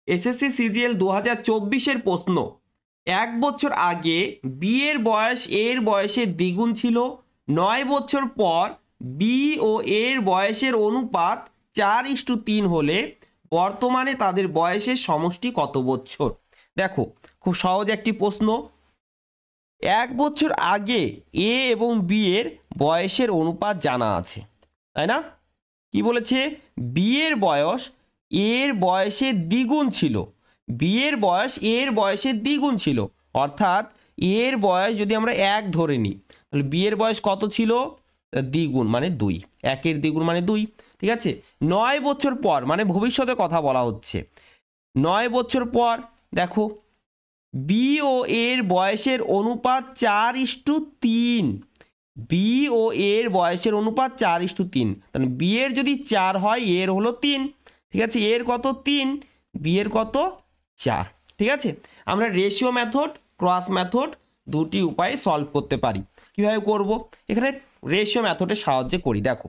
SSC CGL 2024-এর প্রশ্ন। 1 বছর আগে বি এর বয়স এর বয়সের দ্বিগুণ ছিল, 9 বছর পর বি ও এর বয়সের অনুপাত 4:3 হলে বর্তমানে তাদের বয়সের সমষ্টি কত বছর? দেখো, খুব সহজ একটি প্রশ্ন। 1 বছর আগে এ এবং বি এর বয়সের অনুপাত জানা আছে, তাই না? কি বলেছে? বি এর বয়স এর বয়সের দ্বিগুণ ছিল, বি এর বয়স এর বয়সের দ্বিগুণ ছিল, অর্থাৎ এর বয়স যদি আমরা 1 ধরে নিই তাহলে বি এর বয়স কত ছিল? দ্বিগুণ মানে 2, 1-এর দ্বিগুণ মানে 2, ঠিক আছে? 9 বছর পর মানে ভবিষ্যতে কথা বলা হচ্ছে, 9 বছর পর দেখো বি ও এর বয়সের অনুপাত 4:3, বি ও এর বয়সের অনুপাত 4:3, তাহলে বি এর যদি 4 হয় এর হলো 3, ঠিক আছে? এর কত? 3, বি এর কত? 4, ঠিক আছে? আমরা রেশিও মেথড, ক্রস মেথড দুটি উপায়ে সলভ করতে পারি। কিভাবে করব? এখানে রেশিও মেথডের সাহায্যে করি। দেখো,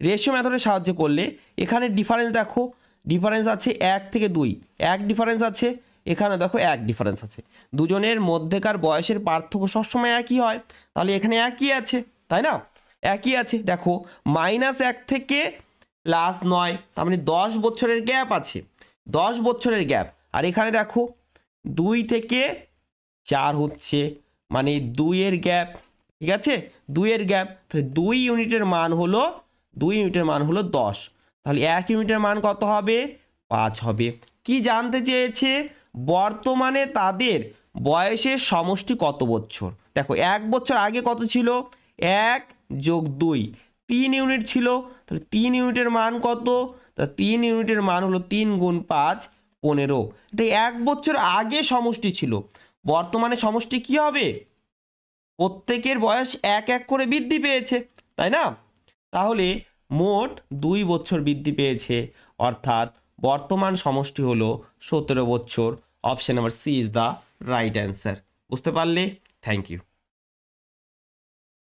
রেশিও মেথডের সাহায্যে করলে এখানে ডিফারেন্স দেখো, ডিফারেন্স আছে 1 থেকে 2, 1 ডিফারেন্স আছে, এখানে দেখো 1 ডিফারেন্স আছে। দুজনের মধ্যেকার বয়সের পার্থক্য সবসময় একই হয়, তাহলে এখানে একই আছে, তাই না? একই আছে। দেখো, -1 থেকে +9, তার মানে 10 বছরের গ্যাপ আছে, 10 বছরের গ্যাপ। আর এখানে দেখো 2 থেকে 4 হচ্ছে, মানে 2 এর গ্যাপ, ঠিক আছে? 2 এর গ্যাপ, তাহলে 2 ইউনিটের মান হলো 2 ইউনিটের মান হলো 10, তাহলে 1 ইউনিটের মান কত হবে? 5 হবে। কি জানতে চেয়েছে? বর্তমানে তাদের বয়সের সমষ্টি কত বছর। দেখো, 1 বছর আগে কত ছিল? 1 + 2, 3 ইউনিট ছিল, তাহলে 3 ইউনিটের মান কত? তা 3 ইউনিটের মান হলো 3 × 5 = 15। এটা 1 বছর আগে সমষ্টি ছিল, বর্তমানে সমষ্টি কি হবে? প্রত্যেকের বয়স 1 করে বৃদ্ধি পেয়েছে, তাই না? তাহলে মোট 2 বছর বৃদ্ধি পেয়েছে, অর্থাৎ বর্তমান সমষ্টি হলো 17 বছর। Option number C is the right answer. বুঝতে পারলে? Thank you.